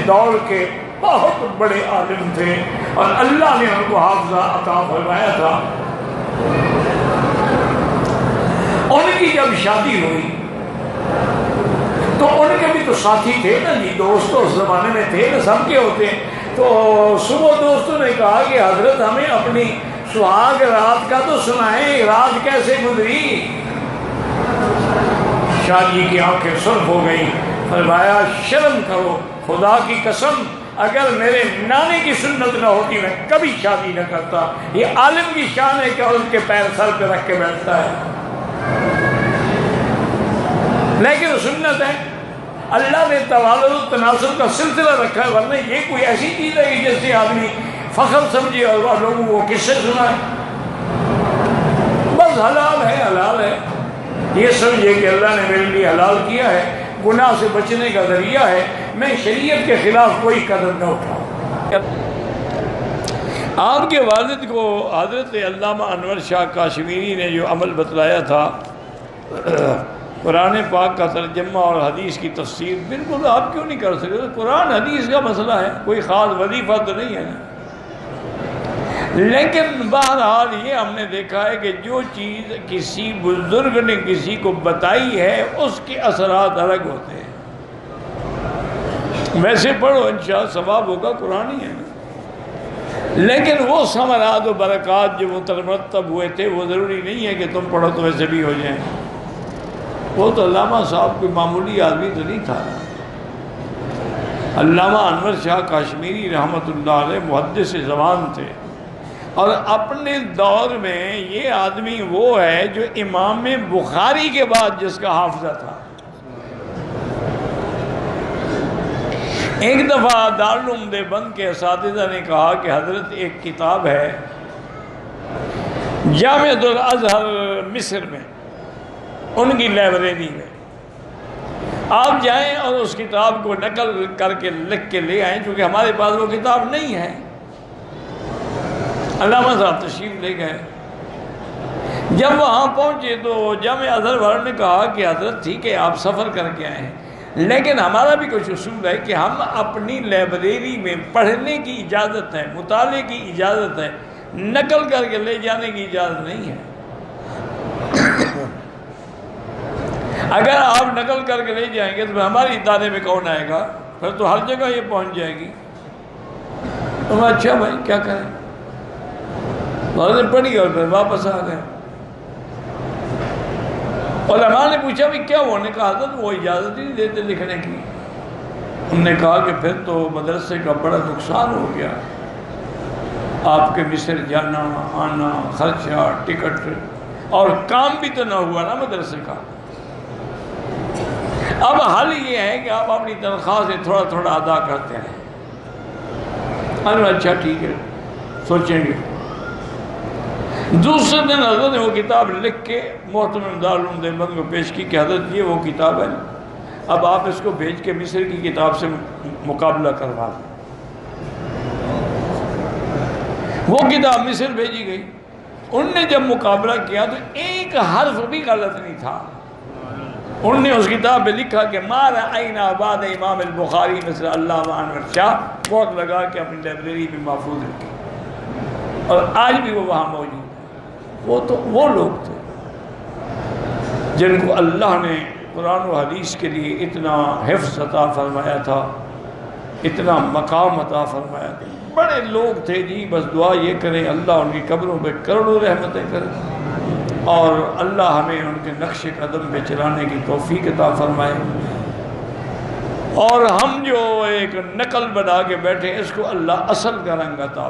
دور کے بہت بڑے عالم تھے اور اللہ نے ان کو حافظہ عطا فرمایا تھا۔ ان کی جب شادی ہوئی تو ان کے بھی تو ساتھی تھے نا جی، دوست اس زمانے میں تھے نا، سب کے ہوتے ہیں۔ تو صبح دوستوں نے کہا کہ حضرت ہمیں اپنی سہاگ رات کا تو سنائیں، رات کیسے گزری؟ شاہ جی کی آنکھیں سرخ ہو گئی، فرمایا شرم کرو، خدا کی قسم اگر میرے نانے کی سنت نہ ہوتی میں کبھی شادی نہ کرتا۔ یہ عالم کی شان ہے کہ اس کے پیر سر پہ رکھ کے بیٹھتا ہے، لیکن سنت ہے۔ اللہ نے توالد و تناسل کا سلسلہ رکھا ہے، ورنہ یہ کوئی ایسی چیز ہے کہ جس سے آدمی فخر سمجھے اور لوگوں کو کس سے سنائے۔ بس حلال ہے، حلال ہے، یہ سمجھے کہ اللہ نے میرے لیے حلال کیا ہے، گناہ سے بچنے کا ذریعہ ہے، میں شریعت کے خلاف کوئی قدم نہ اٹھاؤں۔ آپ کے والد کو حضرت علامہ انور شاہ کاشمیری نے جو عمل بتلایا تھا، قرآن پاک کا ترجمہ اور حدیث کی تفسیر، بالکل آپ کیوں نہیں کر سکتے؟ قرآن حدیث کا مسئلہ ہے، کوئی خاص وظیفہ تو نہیں ہے نا۔ لیکن بہرحال یہ ہم نے دیکھا ہے کہ جو چیز کسی بزرگ نے کسی کو بتائی ہے اس کے اثرات الگ ہوتے ہیں۔ ویسے پڑھو انشاءاللہ ثواب ہوگا، قرآن ہی ہے نا، لیکن وہ ثمرات و برکات جو مترتب ہوئے تھے وہ ضروری نہیں ہے کہ تم پڑھو تو ویسے بھی ہو جائیں۔ وہ تو علامہ صاحب کوئی معمولی آدمی تو نہیں تھا۔ علامہ انور شاہ کاشمیری رحمۃ اللہ علیہ محدث زبان تھے، اور اپنے دور میں یہ آدمی وہ ہے جو امام بخاری کے بعد جس کا حافظہ تھا۔ ایک دفعہ دارالعلوم دیوبند کے اساتذہ نے کہا کہ حضرت ایک کتاب ہے جامعۃ الازہر مصر میں، ان کی لائبریری میں، آپ جائیں اور اس کتاب کو نقل کر کے لکھ کے لے آئیں، چونکہ ہمارے پاس وہ کتاب نہیں ہے۔ علامہ صاحب تشریف لے گئے، جب وہاں پہنچے تو جامع ازہر والوں نے کہا کہ حضرت ٹھیک ہے آپ سفر کر کے آئے ہیں، لیکن ہمارا بھی کچھ اصول ہے کہ ہم اپنی لائبریری میں پڑھنے کی اجازت ہے، مطالعے کی اجازت ہے، نقل کر کے لے جانے کی اجازت نہیں ہے۔ اگر آپ نقل کر کے لے جائیں گے تو ہماری ادارے میں کون آئے گا؟ پھر تو ہر جگہ یہ پہنچ جائے گی۔ تو میں اچھا بھائی کیا کریں، پڑھی اور پھر واپس آ گئے۔ علماء نے پوچھا بھی کیا ہوا؟ نے کہا حضرت وہ اجازت ہی نہیں دیتے لکھنے کی۔ انہوں نے کہا کہ پھر تو مدرسے کا بڑا نقصان ہو گیا، آپ کے مصر جانا آنا، خرچہ، ٹکٹ، اور کام بھی تو نہ ہوا نا مدرسے کا۔ اب حل یہ ہے کہ آپ اپنی تنخواہ سے تھوڑا تھوڑا ادا کرتے ہیں۔ اچھا ٹھیک ہے، سوچیں گے۔ دوسرے دن حضرت نے وہ کتاب لکھ کے محترم دارالعلوم دیوبند کو پیش کی کہ حضرت یہ وہ کتاب ہے، اب آپ اس کو بھیج کے مصر کی کتاب سے مقابلہ کروا دیں۔ وہ کتاب مصر بھیجی گئی، ان نے جب مقابلہ کیا تو ایک حرف بھی غلط نہیں تھا۔ انہوں نے اس کتاب پہ لکھا کہ ما رأینا بعد امام البخاری مثل علامہ انور شاہ، بہت لگا کے اپنی لائبریری میں محفوظ رکھی، اور آج بھی وہ وہاں موجود ہے۔ وہ تو وہ لوگ تھے جن کو اللہ نے قرآن و حدیث کے لیے اتنا حفظ عطا فرمایا تھا، اتنا مقام عطا فرمایا تھا، بڑے لوگ تھے جی۔ بس دعا یہ کریں اللہ ان کی قبروں پہ کروڑوں رحمتیں کرے، اور اللہ ہمیں ان کے نقش قدم پہ چلانے کی توفیق عطا فرمائے، اور ہم جو ایک نقل بنا کے بیٹھے اس کو اللہ اصل کا رنگ عطا